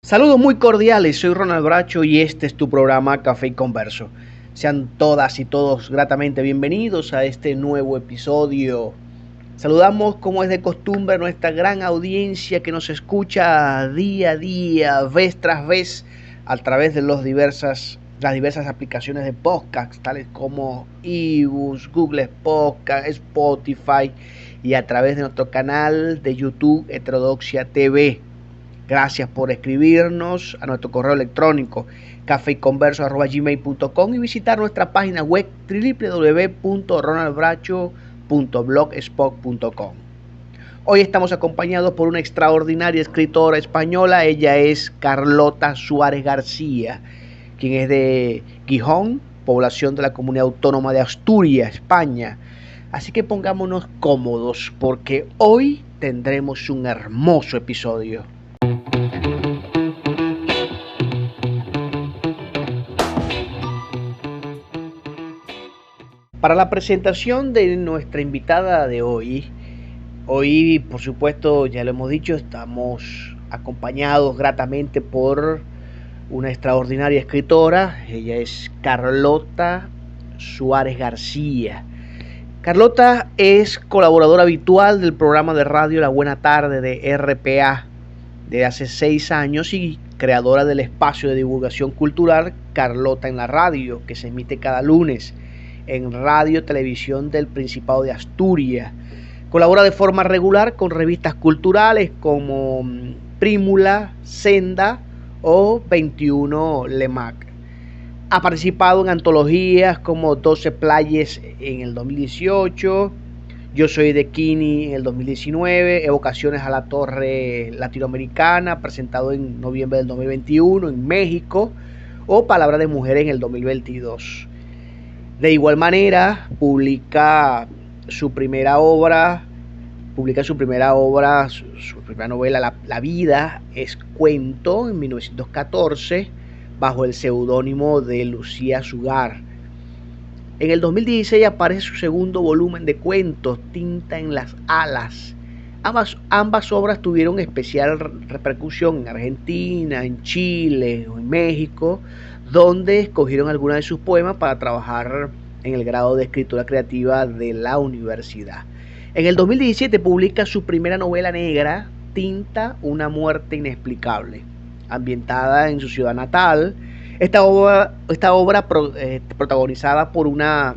Saludos muy cordiales, soy Ronald Bracho y este es tu programa Café y Converso. Sean todas y todos gratamente bienvenidos a este nuevo episodio. Saludamos, como es de costumbre, a nuestra gran audiencia que nos escucha día a día, vez tras vez, a través de las diversas aplicaciones de podcast, tales como eBooks, Google Podcast, Spotify y a través de nuestro canal de YouTube Heterodoxia TV. Gracias por escribirnos a nuestro correo electrónico cafeyconverso@gmail.com y visitar nuestra página web www.ronaldbracho.blogspot.com. Hoy estamos acompañados por una extraordinaria escritora española. Ella es Carlota Suárez García, quien es de Gijón, población de la Comunidad Autónoma de Asturias, España. Así que pongámonos cómodos porque hoy tendremos un hermoso episodio. Para la presentación de nuestra invitada de hoy, por supuesto, ya lo hemos dicho, estamos acompañados gratamente por una extraordinaria escritora. Ella es Carlota Suárez García. Carlota es colaboradora habitual del programa de radio La Buena Tarde de RPA de hace 6 años y creadora del espacio de divulgación cultural Carlota en la Radio, que se emite cada lunes en Radio Televisión del Principado de Asturias. Colabora de forma regular con revistas culturales como Prímula, Senda o 21 Lemac. Ha participado en antologías como 12 Playas en el 2018, Yo Soy de Kini en el 2019, Evocaciones a la Torre Latinoamericana, presentado en noviembre del 2021 en México, o Palabra de Mujer en el 2022. De igual manera, publica su primera novela, La Vida es Cuento, en 1914, bajo el seudónimo de Lucía Sugar. En el 2016 aparece su segundo volumen de cuentos, Tinta en las Alas. Ambas obras tuvieron especial repercusión en Argentina, en Chile o en México, donde escogieron algunas de sus poemas para trabajar en el grado de escritura creativa de la universidad. En el 2017 publica su primera novela negra, Tinta, una muerte inexplicable, ambientada en su ciudad natal. Esta obra protagonizada por una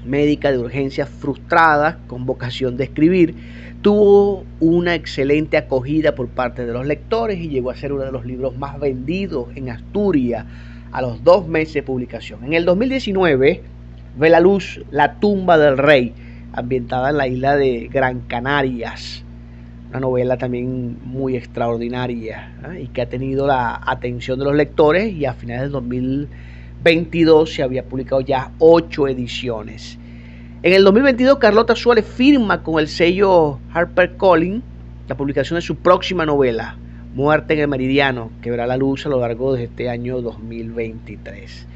médica de urgencias frustrada con vocación de escribir, tuvo una excelente acogida por parte de los lectores y llegó a ser uno de los libros más vendidos en Asturias a los 2 meses de publicación. En el 2019 ve la luz La tumba del rey, ambientada en la isla de Gran Canarias, una novela también muy extraordinaria, y que ha tenido la atención de los lectores, y a finales del 2022 se había publicado ya 8 ediciones. En el 2022 Carlota Suárez firma con el sello HarperCollins la publicación de su próxima novela, Muerte en el Meridiano, que verá la luz a lo largo de este año 2023.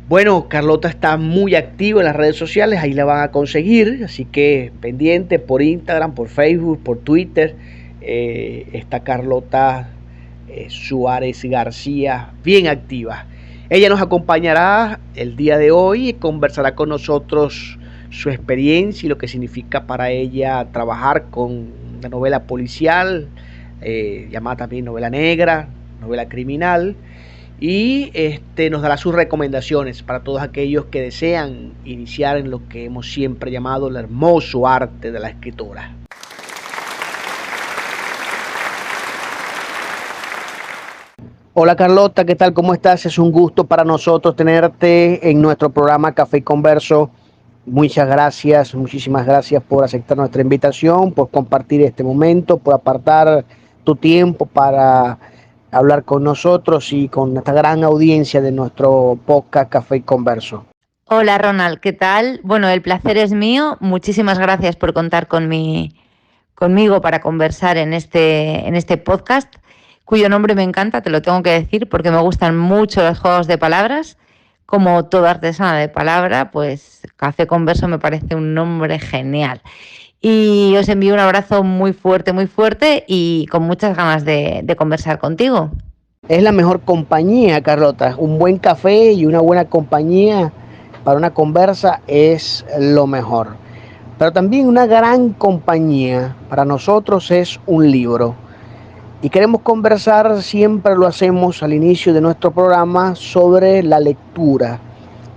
Bueno, Carlota está muy activa en las redes sociales, ahí la van a conseguir, así que pendiente por Instagram, por Facebook, por Twitter. Está Carlota Suárez García bien activa. Ella nos acompañará el día de hoy y conversará con nosotros su experiencia y lo que significa para ella trabajar con una novela policial, llamada también novela negra, novela criminal, y nos dará sus recomendaciones para todos aquellos que desean iniciar en lo que hemos siempre llamado el hermoso arte de la escritura. Hola Carlota, ¿qué tal? ¿Cómo estás? Es un gusto para nosotros tenerte en nuestro programa Café y Converso. Muchas gracias, muchísimas gracias por aceptar nuestra invitación, por compartir este momento, por apartar tu tiempo para hablar con nosotros y con esta gran audiencia de nuestro podcast Café y Converso. Hola Ronald, ¿qué tal? Bueno, el placer es mío. Muchísimas gracias por contar conmigo para conversar en este podcast, cuyo nombre me encanta, te lo tengo que decir, porque me gustan mucho los juegos de palabras. Como toda artesana de palabra, pues Café Converso me parece un nombre genial. Y os envío un abrazo muy fuerte y con muchas ganas de conversar contigo. Es la mejor compañía, Carlota. Un buen café y una buena compañía para una conversa es lo mejor. Pero también una gran compañía para nosotros es un libro. Y queremos conversar, siempre lo hacemos al inicio de nuestro programa, sobre la lectura.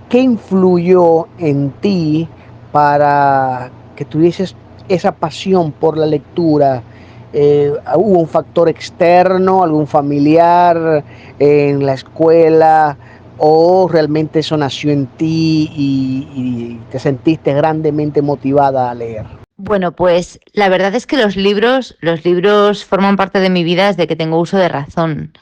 ¿Qué influyó en ti para que tuvieses esa pasión por la lectura? ¿Hubo un factor externo, algún familiar en la escuela, o realmente eso nació en ti y te sentiste grandemente motivada a leer? Bueno, pues la verdad es que los libros forman parte de mi vida desde que tengo uso de razón.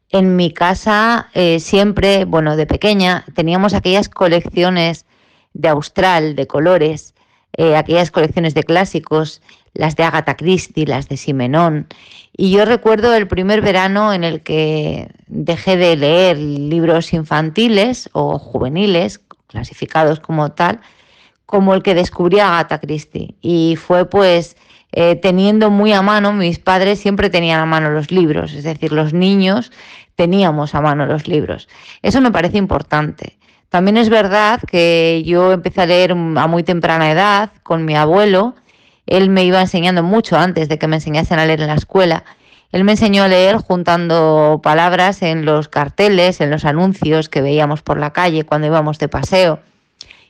En mi casa siempre, bueno, de pequeña, teníamos aquellas colecciones de Austral, de colores, aquellas colecciones de clásicos, las de Agatha Christie, las de Simenón. Y yo recuerdo el primer verano en el que dejé de leer libros infantiles o juveniles, clasificados como tal, como el que descubrí a Agatha Christie. Y fue pues teniendo muy a mano, mis padres siempre tenían a mano los libros, es decir, los niños teníamos a mano los libros. Eso me parece importante. También es verdad que yo empecé a leer a muy temprana edad con mi abuelo. Él me iba enseñando mucho antes de que me enseñasen a leer en la escuela. Él me enseñó a leer juntando palabras en los carteles, en los anuncios que veíamos por la calle cuando íbamos de paseo.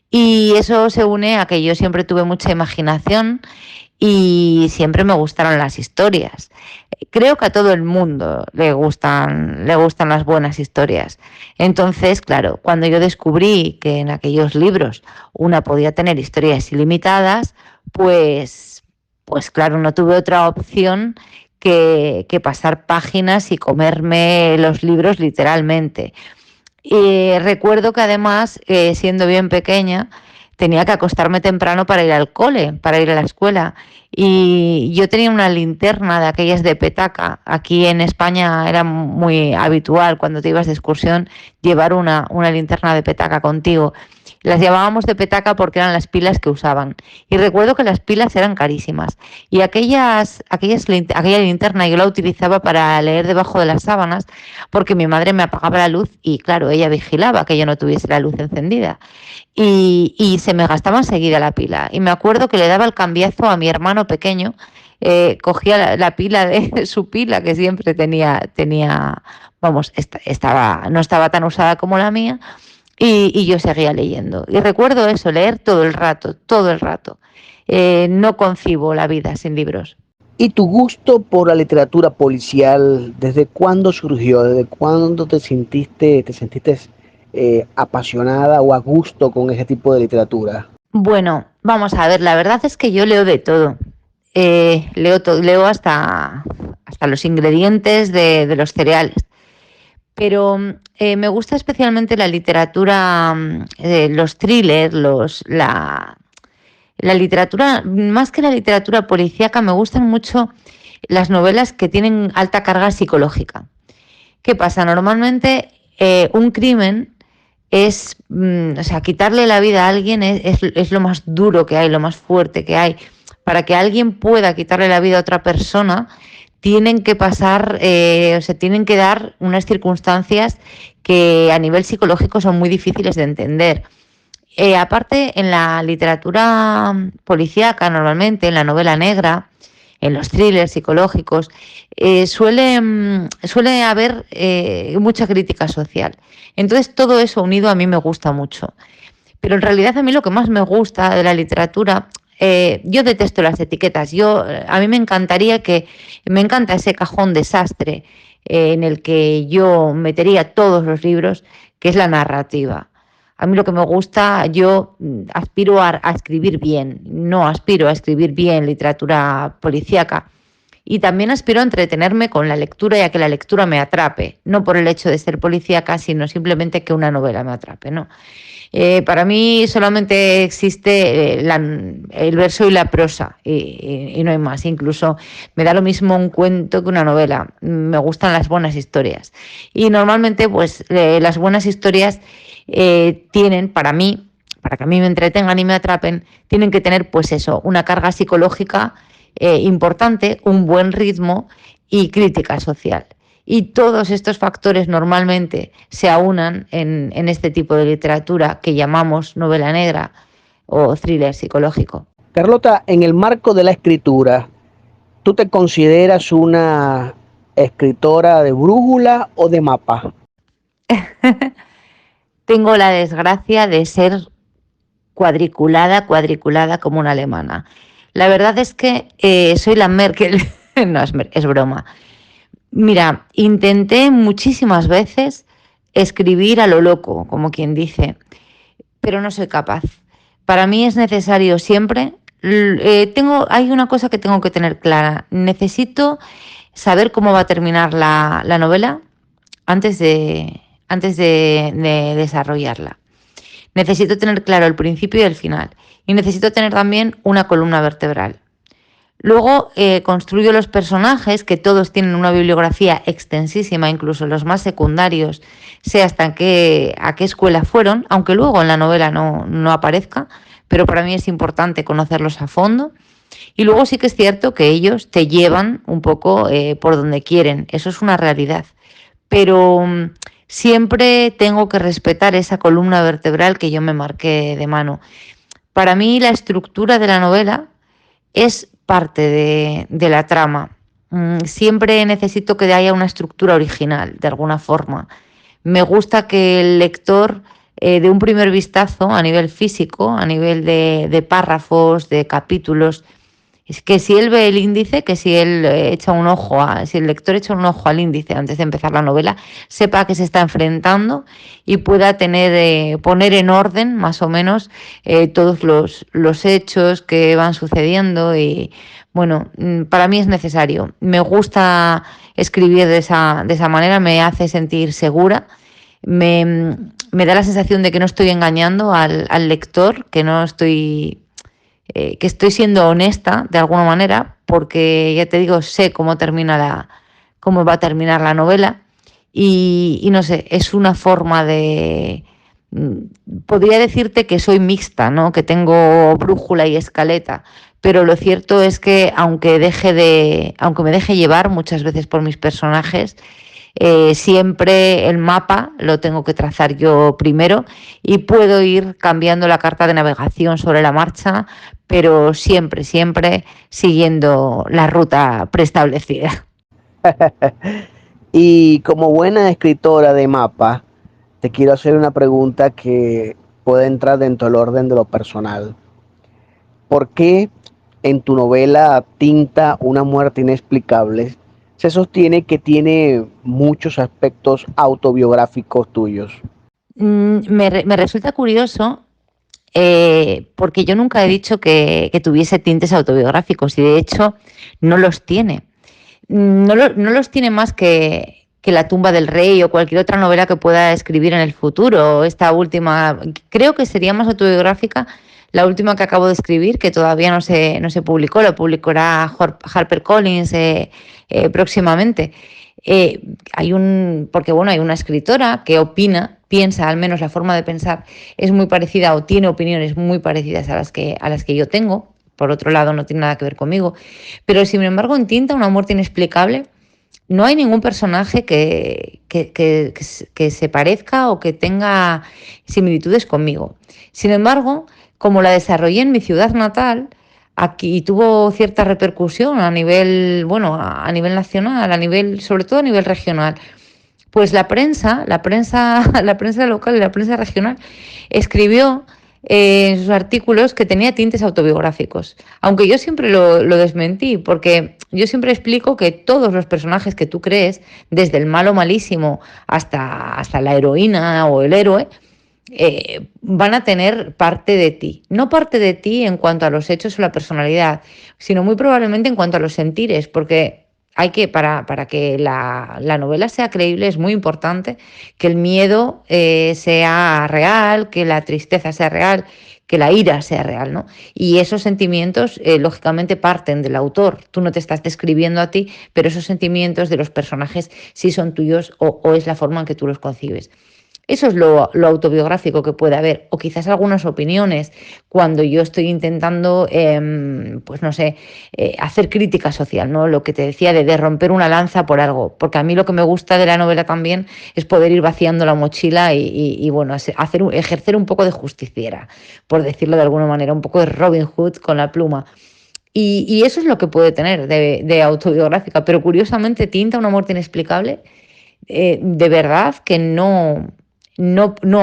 Y eso se une a que yo siempre tuve mucha imaginación y siempre me gustaron las historias. Creo que a todo el mundo le gustan las buenas historias. Entonces, claro, cuando yo descubrí que en aquellos libros una podía tener historias ilimitadas, pues claro, no tuve otra opción que pasar páginas y comerme los libros literalmente. Y recuerdo que además, siendo bien pequeña, tenía que acostarme temprano para ir al cole, para ir a la escuela. Y yo tenía una linterna de aquellas de petaca. Aquí en España era muy habitual cuando te ibas de excursión llevar una linterna de petaca contigo. Las llamábamos de petaca porque eran las pilas que usaban. Y recuerdo que las pilas eran carísimas. Y aquella linterna yo la utilizaba para leer debajo de las sábanas porque mi madre me apagaba la luz y, claro, ella vigilaba que yo no tuviese la luz encendida. Y se me gastaba enseguida la pila. Y me acuerdo que le daba el cambiazo a mi hermano pequeño, cogía la pila de su pila, que siempre vamos, no estaba tan usada como la mía, y yo seguía leyendo. Y recuerdo eso, leer todo el rato, todo el rato. No concibo la vida sin libros. ¿Y tu gusto por la literatura policial, desde cuándo surgió? ¿Desde cuándo te sentiste apasionada o a gusto con ese tipo de literatura? Bueno, vamos a ver, la verdad es que yo leo de todo. Leo hasta los ingredientes de los cereales. Pero me gusta especialmente la literatura, los thrillers, la literatura, más que la literatura policíaca, me gustan mucho las novelas que tienen alta carga psicológica. ¿Qué pasa? Normalmente un crimen es, o sea, quitarle la vida a alguien es lo más duro que hay, lo más fuerte que hay. Para que alguien pueda quitarle la vida a otra persona, tienen que pasar, tienen que dar unas circunstancias que a nivel psicológico son muy difíciles de entender. Aparte, en la literatura policíaca, normalmente, en la novela negra, en los thrillers psicológicos, suele haber mucha crítica social. Entonces, todo eso unido a mí me gusta mucho. Pero en realidad a mí lo que más me gusta de la literatura, yo detesto las etiquetas. A mí me encanta ese cajón desastre en el que yo metería todos los libros, que es la narrativa. A mí lo que me gusta, yo aspiro a escribir bien, no aspiro a escribir bien literatura policíaca. Y también aspiro a entretenerme con la lectura y a que la lectura me atrape, no por el hecho de ser policíaca, sino simplemente que una novela me atrape, ¿no? Para mí solamente existe el verso y la prosa y no hay más. Incluso me da lo mismo un cuento que una novela. Me gustan las buenas historias. Y normalmente pues las buenas historias tienen, para mí, para que a mí me entretengan y me atrapen, tienen que tener pues eso, una carga psicológica importante, un buen ritmo y crítica social. Y todos estos factores normalmente se aunan en este tipo de literatura que llamamos novela negra o thriller psicológico. Carlota, en el marco de la escritura, ¿tú te consideras una escritora de brújula o de mapa? Tengo la desgracia de ser cuadriculada como una alemana. La verdad es que soy la Merkel. No, es broma. Mira, intenté muchísimas veces escribir a lo loco, como quien dice, pero no soy capaz. Para mí es necesario siempre, hay una cosa que tengo que tener clara. Necesito saber cómo va a terminar la novela antes de desarrollarla. Necesito tener claro el principio y el final. Y necesito tener también una columna vertebral. Luego construyo los personajes, que todos tienen una bibliografía extensísima, incluso los más secundarios, sé hasta a qué escuela fueron, aunque luego en la novela no aparezca, pero para mí es importante conocerlos a fondo. Y luego sí que es cierto que ellos te llevan un poco por donde quieren, eso es una realidad. Pero siempre tengo que respetar esa columna vertebral que yo me marqué de mano. Para mí la estructura de la novela es parte de la trama. Siempre necesito que haya una estructura original, de alguna forma. Me gusta que el lector, de un primer vistazo, a nivel físico, a nivel de párrafos, de capítulos, es que si él ve el índice, que si él si el lector echa un ojo al índice antes de empezar la novela, sepa a qué se está enfrentando y pueda poner en orden más o menos todos los hechos que van sucediendo. Y bueno, para mí es necesario. Me gusta escribir de esa manera, me hace sentir segura. Me da la sensación de que no estoy engañando al lector, que estoy siendo honesta de alguna manera, porque ya te digo, sé cómo va a terminar la novela y no sé, es una forma podría decirte que soy mixta, ¿no? Que tengo brújula y escaleta, pero lo cierto es que aunque me deje llevar muchas veces por mis personajes, siempre el mapa lo tengo que trazar yo primero y puedo ir cambiando la carta de navegación sobre la marcha, pero siempre siguiendo la ruta preestablecida. Y como buena escritora de mapa, te quiero hacer una pregunta que puede entrar dentro del orden de lo personal. ¿Por qué en tu novela Tinta, una muerte inexplicable, se sostiene que tiene muchos aspectos autobiográficos tuyos? Me resulta curioso porque yo nunca he dicho que tuviese tintes autobiográficos y de hecho no los tiene. No los tiene más que La tumba del rey o cualquier otra novela que pueda escribir en el futuro. Esta última, creo que sería más autobiográfica, la última que acabo de escribir, que todavía no se publicó, lo publicará HarperCollins próximamente. Hay una escritora que piensa, al menos la forma de pensar es muy parecida o tiene opiniones muy parecidas a las que yo tengo. Por otro lado, no tiene nada que ver conmigo. Pero sin embargo, en Tinta, una muerte inexplicable, no hay ningún personaje que se parezca o que tenga similitudes conmigo. Sin embargo, como la desarrollé en mi ciudad natal, aquí tuvo cierta repercusión a nivel nacional, sobre todo a nivel regional. Pues la prensa local y la prensa regional escribió en sus artículos que tenía tintes autobiográficos, aunque yo siempre lo desmentí, porque yo siempre explico que todos los personajes que tú crees, desde el malo malísimo hasta la heroína o el héroe, van a tener parte de ti. No parte de ti en cuanto a los hechos o la personalidad, sino muy probablemente en cuanto a los sentires, porque para que la novela sea creíble es muy importante que el miedo sea real, que la tristeza sea real, que la ira sea real, ¿no? Y esos sentimientos, lógicamente, parten del autor. Tú no te estás describiendo a ti, pero esos sentimientos de los personajes sí son tuyos o es la forma en que tú los concibes. Eso es lo autobiográfico que puede haber, o quizás algunas opiniones cuando yo estoy intentando, pues no sé, hacer crítica social, ¿no? Lo que te decía de romper una lanza por algo, porque a mí lo que me gusta de la novela también es poder ir vaciando la mochila y bueno, ejercer un poco de justiciera, por decirlo de alguna manera, un poco de Robin Hood con la pluma. Y eso es lo que puede tener de autobiográfica, pero curiosamente Tinta, una muerte inexplicable, de verdad que no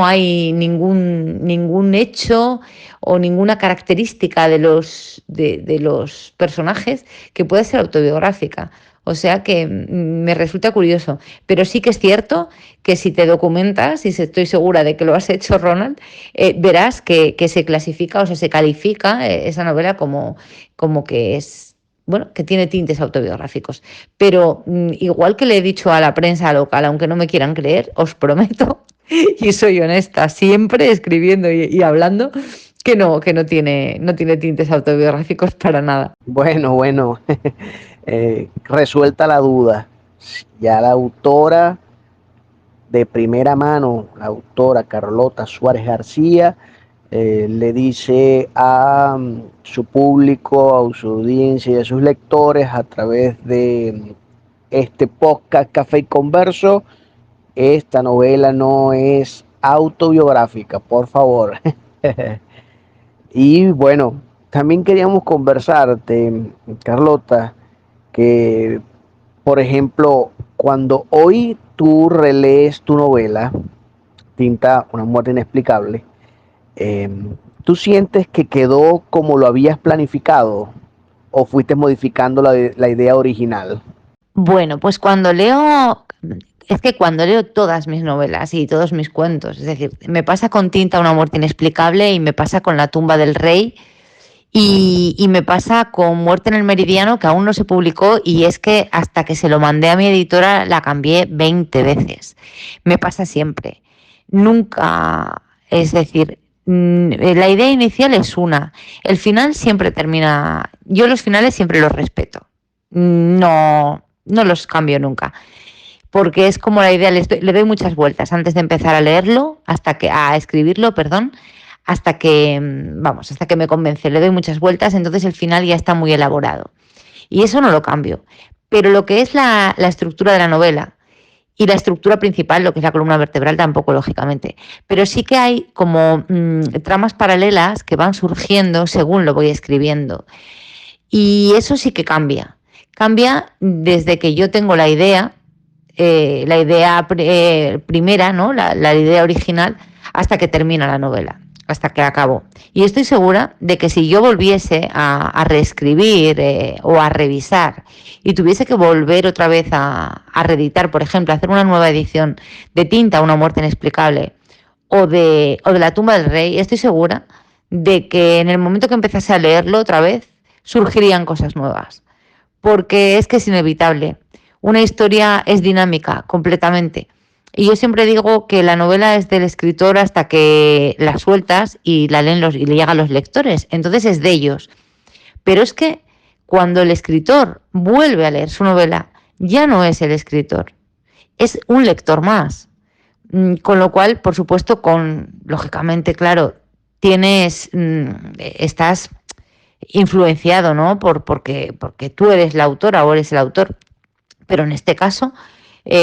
hay ningún hecho o ninguna característica de los personajes que pueda ser autobiográfica. O sea que me resulta curioso. Pero sí que es cierto que si te documentas, y estoy segura de que lo has hecho, Ronald, verás que se clasifica, o sea, se califica esa novela como que es, bueno, que tiene tintes autobiográficos. Pero igual que le he dicho a la prensa local, aunque no me quieran creer, os prometo, y soy honesta, siempre escribiendo y hablando, que no tiene tintes autobiográficos para nada. Bueno, resuelta la duda. Ya la autora de primera mano, la autora Carlota Suárez García, le dice a su público, a su audiencia y a sus lectores a través de este podcast Café y Converso: esta novela no es autobiográfica, por favor. Y bueno, también queríamos conversarte, Carlota, que por ejemplo, cuando hoy tú relees tu novela, Tinta, una muerte inexplicable, eh, ¿tú sientes que quedó como lo habías planificado o fuiste modificando la idea original? Bueno, pues es que cuando leo todas mis novelas y todos mis cuentos, es decir, me pasa con Tinta, una muerte inexplicable, y me pasa con La tumba del rey, y me pasa con Muerte en el Meridiano, que aún no se publicó, y es que hasta que se lo mandé a mi editora la cambié 20 veces. Me pasa siempre. Nunca, es decir, la idea inicial es una. El final siempre termina. Yo los finales siempre los respeto. No los cambio nunca. Porque es como la idea, le doy muchas vueltas antes de empezar a leerlo, a escribirlo, perdón, hasta que me convence, le doy muchas vueltas, entonces el final ya está muy elaborado. Y eso no lo cambio. Pero lo que es la estructura de la novela y la estructura principal, lo que es la columna vertebral, tampoco, lógicamente. Pero sí que hay como tramas paralelas que van surgiendo según lo voy escribiendo. Y eso sí que cambia. Cambia desde que yo tengo la idea primera, ¿no? La idea original, hasta que termina la novela, hasta que acabo. Y estoy segura de que si yo volviese a reescribir o a revisar y tuviese que volver otra vez a reeditar, por ejemplo, hacer una nueva edición de Tinta, una muerte inexplicable, o de La tumba del rey, estoy segura de que en el momento que empezase a leerlo otra vez, surgirían cosas nuevas. Porque es que es inevitable. Una historia es dinámica completamente. Y yo siempre digo que la novela es del escritor hasta que la sueltas y la leen y le llegan los lectores. Entonces es de ellos. Pero es que cuando el escritor vuelve a leer su novela, ya no es el escritor, es un lector más. Con lo cual, por supuesto, lógicamente, claro, estás influenciado, ¿no? Porque tú eres la autora o eres el autor. Pero en este caso,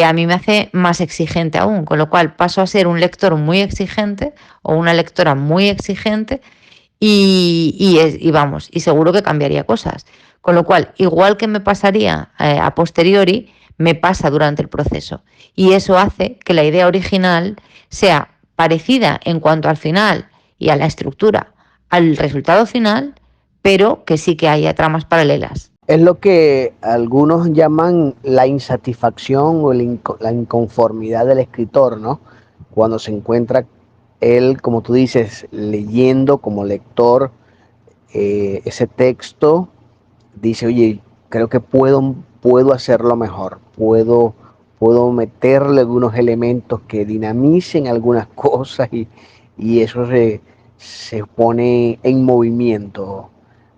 a mí me hace más exigente aún, con lo cual paso a ser un lector muy exigente o una lectora muy exigente y seguro que cambiaría cosas. Con lo cual, igual que me pasaría a posteriori, me pasa durante el proceso. Y eso hace que la idea original sea parecida en cuanto al final y a la estructura, al resultado final, pero que sí que haya tramas paralelas. Es lo que algunos llaman la insatisfacción o la inconformidad del escritor, ¿no? Cuando se encuentra él, como tú dices, leyendo como lector ese texto, dice, oye, creo que puedo hacerlo mejor, puedo meterle algunos elementos que dinamicen algunas cosas y eso se pone en movimiento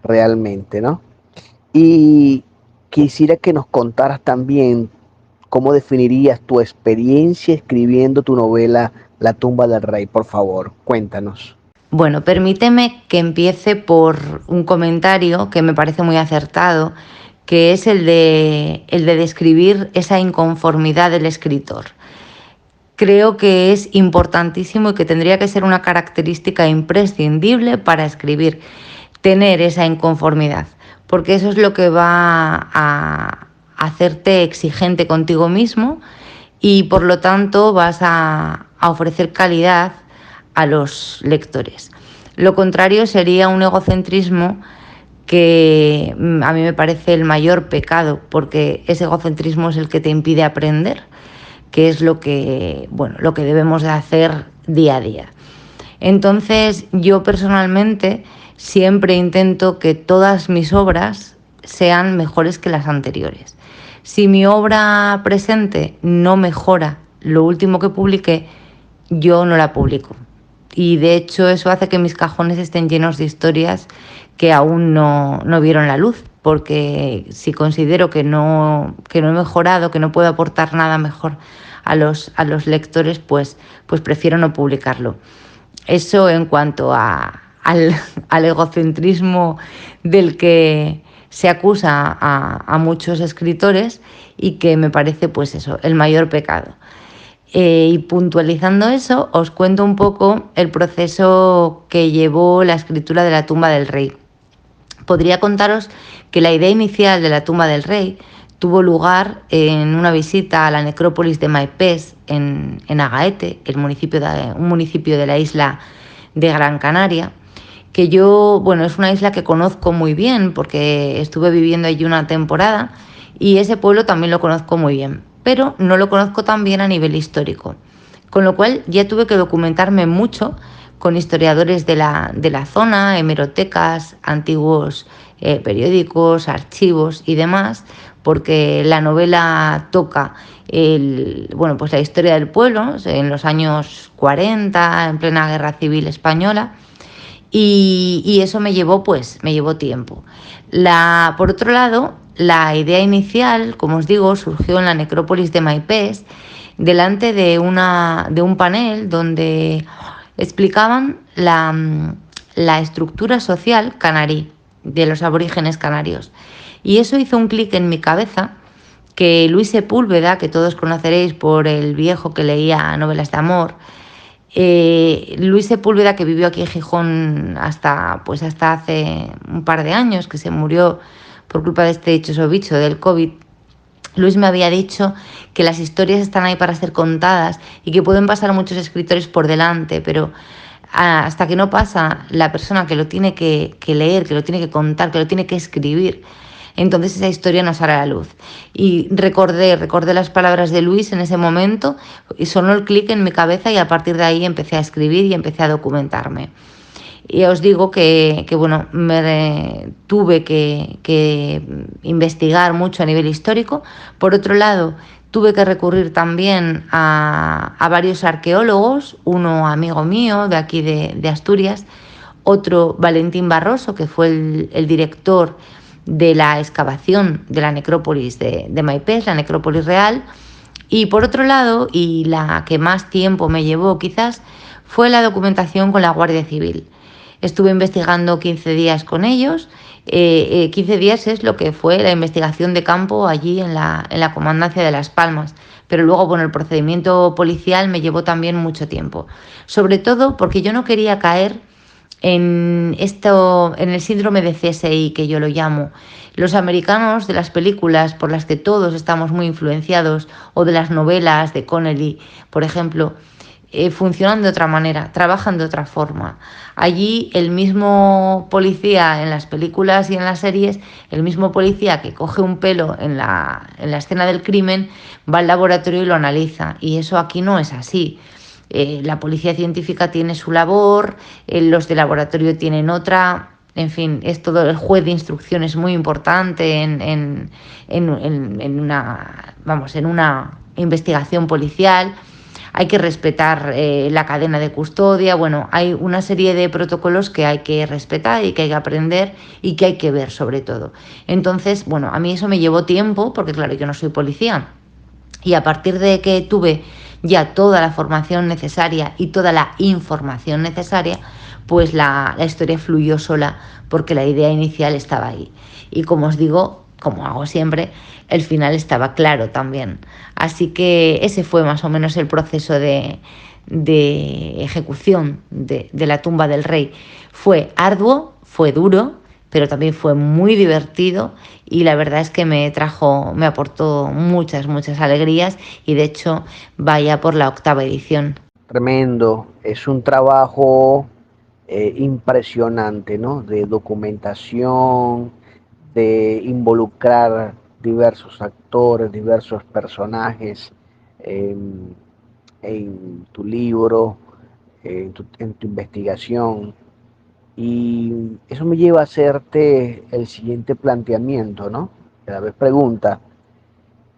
realmente, ¿no? Y quisiera que nos contaras también cómo definirías tu experiencia escribiendo tu novela La tumba del rey, por favor, cuéntanos. Bueno, permíteme que empiece por un comentario que me parece muy acertado, que es el de describir esa inconformidad del escritor. Creo que es importantísimo y que tendría que ser una característica imprescindible para escribir, tener esa inconformidad, porque eso es lo que va a hacerte exigente contigo mismo y por lo tanto vas a ofrecer calidad a los lectores. Lo contrario sería un egocentrismo que a mí me parece el mayor pecado, porque ese egocentrismo es el que te impide aprender, que es lo que debemos de hacer día a día. Entonces, yo personalmente siempre intento que todas mis obras sean mejores que las anteriores. Si mi obra presente no mejora lo último que publiqué, yo no la publico. Y de hecho eso hace que mis cajones estén llenos de historias que aún no vieron la luz, porque si considero que no he mejorado, que no puedo aportar nada mejor a los lectores, pues prefiero no publicarlo. Eso en cuanto al egocentrismo del que se acusa a muchos escritores y que me parece pues eso, el mayor pecado. Y puntualizando eso, os cuento un poco el proceso que llevó la escritura de La tumba del rey. Podría contaros que la idea inicial de La tumba del rey tuvo lugar en una visita a la necrópolis de Maipés, en Agaete, un municipio de la isla de Gran Canaria, que es una isla que conozco muy bien porque estuve viviendo allí una temporada y ese pueblo también lo conozco muy bien, pero no lo conozco tan bien a nivel histórico, con lo cual ya tuve que documentarme mucho con historiadores de la zona, hemerotecas, antiguos periódicos, archivos y demás, porque la novela toca la historia del pueblo en los años 40, en plena Guerra Civil Española, y eso me llevó tiempo. Por otro lado, la idea inicial, como os digo, surgió en la necrópolis de Maipés, delante de un panel donde explicaban la estructura social canarí, de los aborígenes canarios. Y eso hizo un clic en mi cabeza, que Luis Sepúlveda, que todos conoceréis por El viejo que leía novelas de amor, Luis Sepúlveda, que vivió aquí en Gijón hasta hace un par de años, que se murió por culpa de este dichoso bicho del COVID. Luis me había dicho que las historias están ahí para ser contadas y que pueden pasar muchos escritores por delante, pero hasta que no pasa la persona que lo tiene que leer, que lo tiene que contar, que lo tiene que escribir, entonces esa historia no sale a la luz. Y recordé las palabras de Luis en ese momento y sonó el clic en mi cabeza y a partir de ahí empecé a escribir y empecé a documentarme. Y os digo que tuve que investigar mucho a nivel histórico. Por otro lado, tuve que recurrir también a varios arqueólogos, uno amigo mío de aquí de Asturias, otro Valentín Barroso, que fue el director de la excavación de la necrópolis de Maipés, la necrópolis real. Y por otro lado, y la que más tiempo me llevó quizás, fue la documentación con la Guardia Civil. Estuve investigando 15 días con ellos. 15 días es lo que fue la investigación de campo allí en la comandancia de Las Palmas. Pero luego, el procedimiento policial me llevó también mucho tiempo. Sobre todo porque yo no quería caer en el síndrome de CSI, que yo lo llamo. Los americanos, de las películas por las que todos estamos muy influenciados, o de las novelas de Connelly, por ejemplo, funcionan de otra manera, trabajan de otra forma. Allí el mismo policía en las películas y en las series, el mismo policía que coge un pelo en la escena del crimen, va al laboratorio y lo analiza. Y eso aquí no es así. La policía científica tiene su labor, los de laboratorio tienen otra. En fin, es todo. El juez de instrucción es muy importante en una investigación policial. Hay que respetar la cadena de custodia. Hay una serie de protocolos que hay que respetar y que hay que aprender y que hay que ver, sobre todo. Entonces, a mí eso me llevó tiempo porque, claro, yo no soy policía. Y a partir de que tuve ya toda la formación necesaria y toda la información necesaria, pues la historia fluyó sola porque la idea inicial estaba ahí. Y como os digo, como hago siempre, el final estaba claro también. Así que ese fue más o menos el proceso de ejecución de la tumba del rey. Fue arduo, fue duro, pero también fue muy divertido y la verdad es que me aportó muchas alegrías y de hecho vaya por la 8ª edición. Tremendo, es un trabajo impresionante, ¿no? De documentación, de involucrar diversos actores, diversos personajes en tu libro, en tu investigación. Y eso me lleva a hacerte el siguiente planteamiento, ¿no? A la vez pregunta,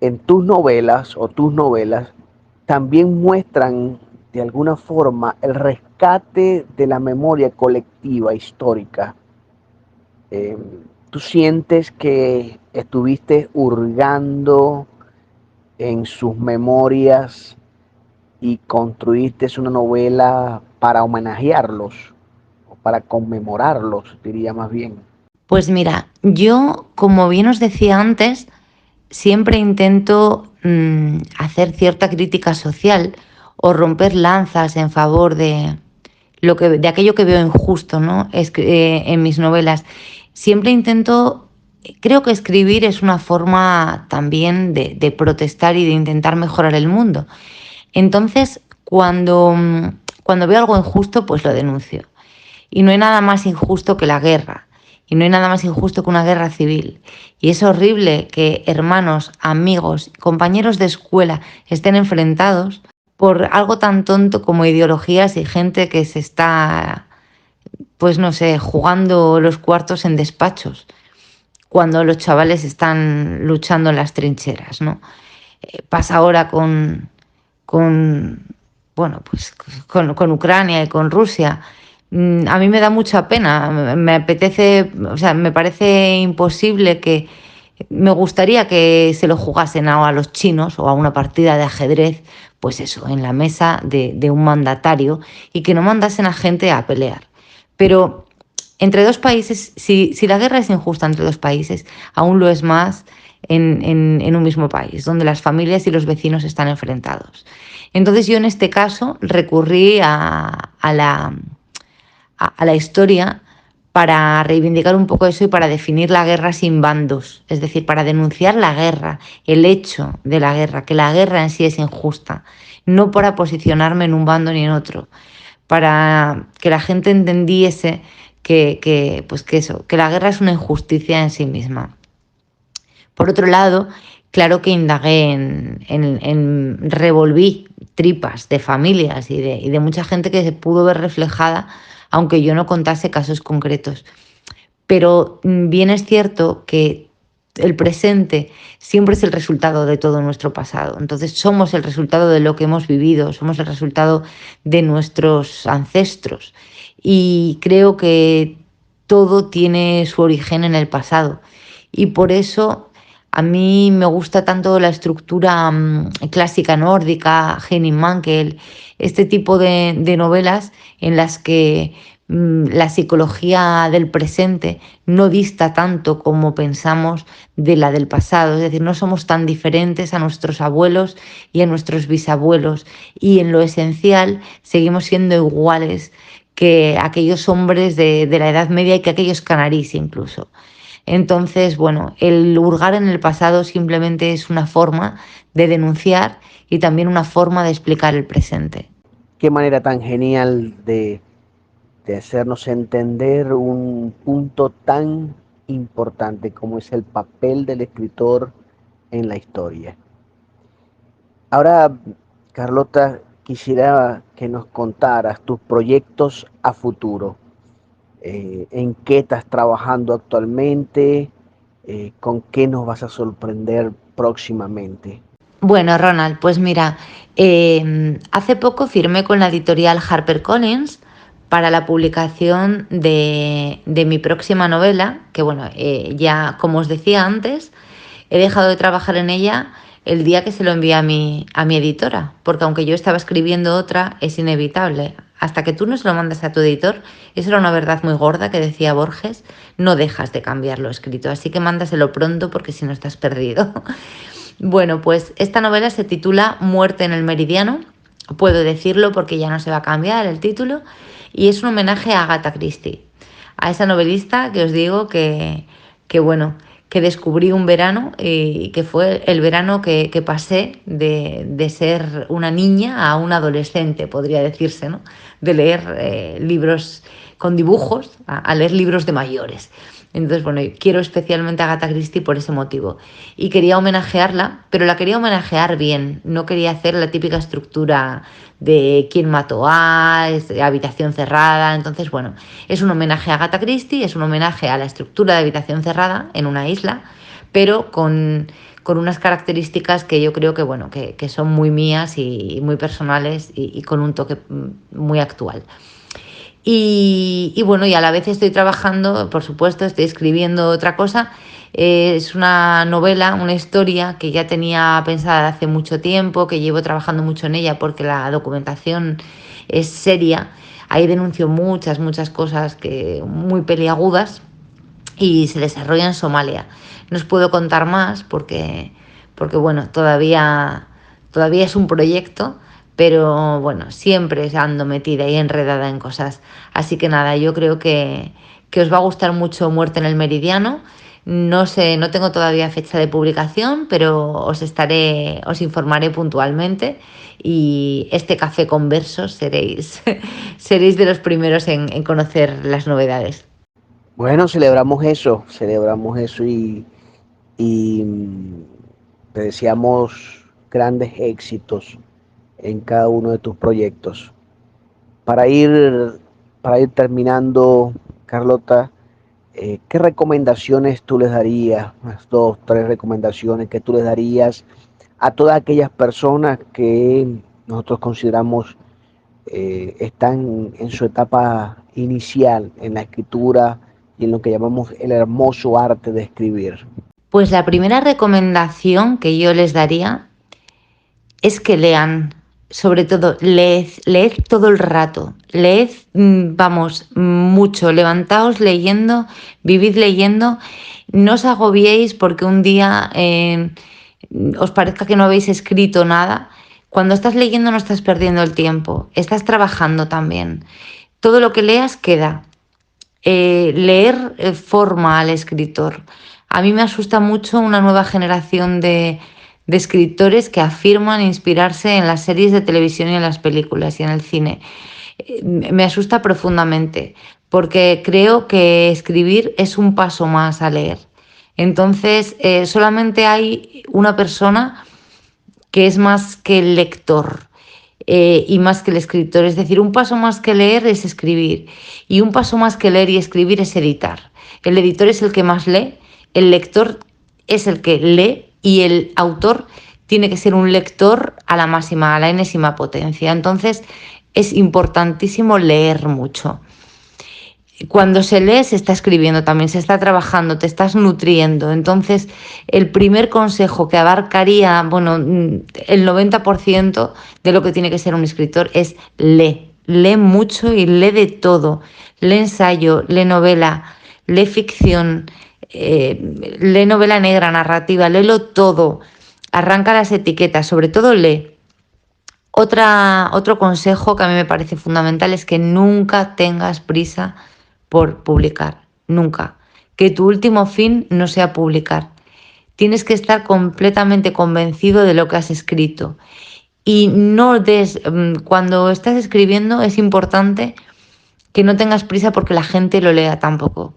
en tus novelas también muestran de alguna forma el rescate de la memoria colectiva histórica. Eh, ¿Tú sientes que estuviste hurgando en sus memorias y construiste una novela para homenajearlos o para conmemorarlos, diría más bien? Pues mira, yo, como bien os decía antes, siempre intento hacer cierta crítica social o romper lanzas en favor de aquello que veo injusto, ¿no? En mis novelas. Siempre intento, creo que escribir es una forma también de protestar y de intentar mejorar el mundo. Entonces, cuando veo algo injusto, pues lo denuncio. Y no hay nada más injusto que la guerra. Y no hay nada más injusto que una guerra civil. Y es horrible que hermanos, amigos, compañeros de escuela estén enfrentados por algo tan tonto como ideologías y gente que se está, pues no sé, jugando los cuartos en despachos, cuando los chavales están luchando en las trincheras, ¿no? Pasa ahora con bueno, pues con Ucrania y con Rusia. A mí me da mucha pena, me apetece, o sea, me parece imposible que, me gustaría que se lo jugasen a los chinos o a una partida de ajedrez, pues eso, en la mesa de un mandatario y que no mandasen a gente a pelear. Pero entre dos países, si la guerra es injusta entre dos países, aún lo es más en un mismo país, donde las familias y los vecinos están enfrentados. Entonces yo en este caso recurrí a la historia para reivindicar un poco eso y para definir la guerra sin bandos, es decir, para denunciar la guerra, el hecho de la guerra, que la guerra en sí es injusta, no para posicionarme en un bando ni en otro, para que la gente entendiese que la guerra es una injusticia en sí misma. Por otro lado, claro que indagué revolví tripas de familias y de mucha gente que se pudo ver reflejada, aunque yo no contase casos concretos. Pero bien es cierto que el presente siempre es el resultado de todo nuestro pasado. Entonces somos el resultado de lo que hemos vivido, somos el resultado de nuestros ancestros. Y creo que todo tiene su origen en el pasado. Y por eso a mí me gusta tanto la estructura clásica nórdica, Henning Mankell, este tipo de novelas en las que la psicología del presente no dista tanto como pensamos de la del pasado, es decir, no somos tan diferentes a nuestros abuelos y a nuestros bisabuelos y en lo esencial seguimos siendo iguales que aquellos hombres de la Edad Media y que aquellos canarís incluso. Entonces, bueno, el hurgar en el pasado simplemente es una forma de denunciar y también una forma de explicar el presente. Qué manera tan genial de hacernos entender un punto tan importante como es el papel del escritor en la historia. Ahora, Carlota, quisiera que nos contaras tus proyectos a futuro. ¿En qué estás trabajando actualmente? ¿Con qué nos vas a sorprender próximamente? Bueno, Ronald, pues mira, hace poco firmé con la editorial HarperCollins para la publicación de mi próxima novela, que bueno, ya como os decía antes, he dejado de trabajar en ella el día que se lo envié a mi editora, porque aunque yo estaba escribiendo otra, es inevitable. Hasta que tú no se lo mandas a tu editor, eso era una verdad muy gorda que decía Borges, no dejas de cambiar lo escrito, así que mándaselo pronto porque si no estás perdido. Bueno, pues esta novela se titula Muerte en el Meridiano, puedo decirlo porque ya no se va a cambiar el título, y es un homenaje a Agatha Christie, a esa novelista que os digo que bueno, que descubrí un verano y que fue el verano que pasé de ser una niña a una adolescente, podría decirse, ¿no? De leer libros con dibujos a leer libros de mayores. Entonces, bueno, quiero especialmente a Agatha Christie por ese motivo. Y quería homenajearla, pero la quería homenajear bien. No quería hacer la típica estructura de quién mató a, habitación cerrada. Entonces, bueno, es un homenaje a Agatha Christie, es un homenaje a la estructura de habitación cerrada en una isla, pero con unas características que yo creo que, bueno, que son muy mías y muy personales y con un toque muy actual. Y bueno, y a la vez estoy trabajando, por supuesto, estoy escribiendo otra cosa. Es una novela, una historia que ya tenía pensada hace mucho tiempo, que llevo trabajando mucho en ella porque la documentación es seria. Ahí denuncio muchas cosas muy peliagudas y se desarrolla en Somalia. No os puedo contar más porque bueno, todavía es un proyecto, pero bueno, siempre ando metida y enredada en cosas. Así que nada, yo creo que os va a gustar mucho Muerte en el Meridiano. No sé, no tengo todavía fecha de publicación, pero os informaré puntualmente y este café con versos seréis de los primeros en conocer las novedades. Bueno, celebramos eso y te deseamos grandes éxitos en cada uno de tus proyectos. Para ir, para ir terminando, Carlota, ¿qué recomendaciones tú les darías? Unas dos, tres recomendaciones que tú les darías a todas aquellas personas que nosotros consideramos están en su etapa inicial en la escritura y en lo que llamamos el hermoso arte de escribir. Pues la primera recomendación que yo les daría es que lean, sobre todo, leed todo el rato, leed, vamos, mucho, levantaos leyendo, vivid leyendo, no os agobiéis porque un día os parezca que no habéis escrito nada. Cuando estás leyendo no estás perdiendo el tiempo, estás trabajando también. Todo lo que leas queda. Leer forma al escritor. A mí me asusta mucho una nueva generación de escritores que afirman inspirarse en las series de televisión y en las películas y en el cine. Me asusta profundamente porque creo que escribir es un paso más a leer. Entonces, solamente hay una persona que es más que el lector y más que el escritor. Es decir, un paso más que leer es escribir y un paso más que leer y escribir es editar. El editor es el que más lee, el lector es el que lee y el autor tiene que ser un lector a la máxima, a la enésima potencia. Entonces es importantísimo leer mucho. Cuando se lee se está escribiendo también, se está trabajando, te estás nutriendo. Entonces, el primer consejo que abarcaría, bueno, el 90% de lo que tiene que ser un escritor es lee. Lee mucho y lee de todo. Lee ensayo, lee novela, lee ficción, lee novela negra, narrativa, léelo todo. Arranca las etiquetas, sobre todo lee. Otro consejo que a mí me parece fundamental es que nunca tengas prisa por publicar, nunca. Que tu último fin no sea publicar. Tienes que estar completamente convencido de lo que has escrito. Y cuando estás escribiendo es importante que no tengas prisa porque la gente lo lea tampoco.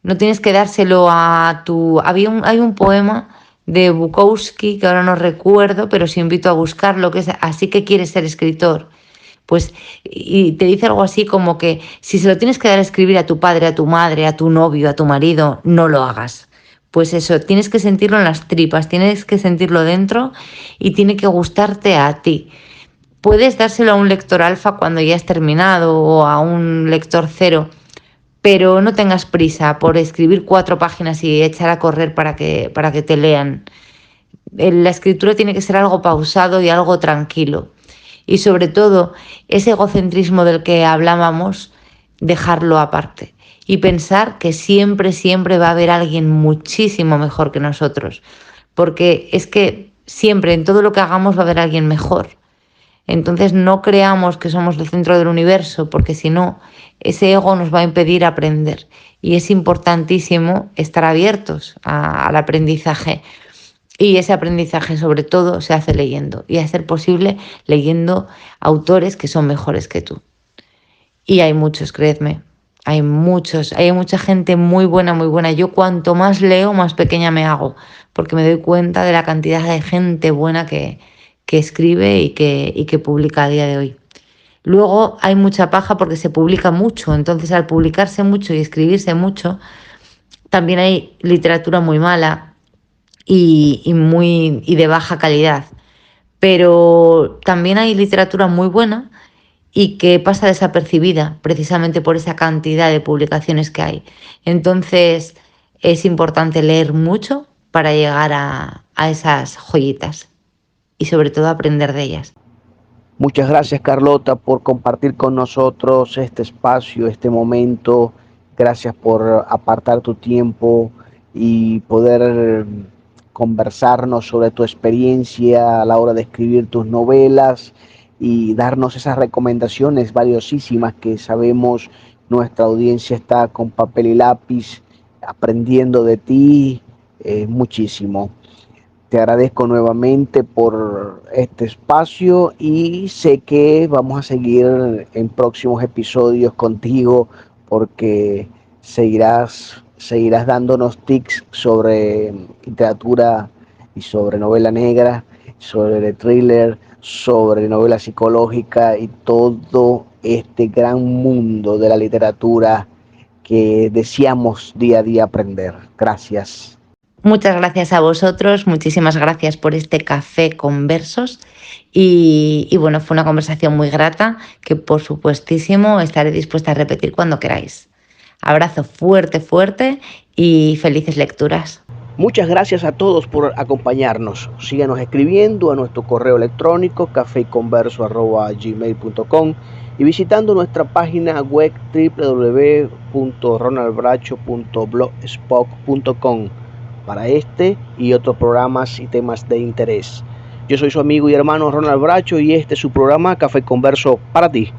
No tienes que dárselo a tu... Hay un poema de Bukowski que ahora no recuerdo, pero os invito a buscarlo, que es Así que quieres ser escritor. Pues, y te dice algo así como que si se lo tienes que dar a escribir a tu padre, a tu madre, a tu novio, a tu marido, no lo hagas. Pues eso, tienes que sentirlo en las tripas, tienes que sentirlo dentro y tiene que gustarte a ti. Puedes dárselo a un lector alfa cuando ya has terminado o a un lector cero, pero no tengas prisa por escribir 4 páginas y echar a correr para que te lean. La escritura tiene que ser algo pausado y algo tranquilo. Y sobre todo, ese egocentrismo del que hablábamos, dejarlo aparte. Y pensar que siempre, siempre va a haber alguien muchísimo mejor que nosotros. Porque es que siempre, en todo lo que hagamos, va a haber alguien mejor. Entonces no creamos que somos el centro del universo, porque si no, ese ego nos va a impedir aprender. Y es importantísimo estar abiertos al aprendizaje. Y ese aprendizaje sobre todo se hace leyendo y a ser posible leyendo autores que son mejores que tú. Y hay muchos, creedme, hay muchos, hay mucha gente muy buena, muy buena. Yo cuanto más leo, más pequeña me hago, porque me doy cuenta de la cantidad de gente buena que escribe y que publica a día de hoy. Luego hay mucha paja porque se publica mucho, entonces al publicarse mucho y escribirse mucho, también hay literatura muy mala y de baja calidad. Pero también hay literatura muy buena y que pasa desapercibida precisamente por esa cantidad de publicaciones que hay. Entonces es importante leer mucho para llegar a esas joyitas y sobre todo aprender de ellas. Muchas gracias, Carlota, por compartir con nosotros este espacio, este momento. Gracias por apartar tu tiempo y poder conversarnos sobre tu experiencia a la hora de escribir tus novelas y darnos esas recomendaciones valiosísimas que sabemos nuestra audiencia está con papel y lápiz aprendiendo de ti muchísimo. Te agradezco nuevamente por este espacio y sé que vamos a seguir en próximos episodios contigo porque seguirás dándonos tips sobre literatura y sobre novela negra, sobre thriller, sobre novela psicológica y todo este gran mundo de la literatura que deseamos día a día aprender. Gracias. Muchas gracias a vosotros, muchísimas gracias por este café con versos y bueno, fue una conversación muy grata que por supuestísimo estaré dispuesta a repetir cuando queráis. Abrazo fuerte, fuerte y felices lecturas. Muchas gracias a todos por acompañarnos. Síganos escribiendo a nuestro correo electrónico cafeyconverso@gmail.com y visitando nuestra página web www.ronaldbracho.blogspot.com para este y otros programas y temas de interés. Yo soy su amigo y hermano Ronald Bracho y este es su programa Café Converso para ti.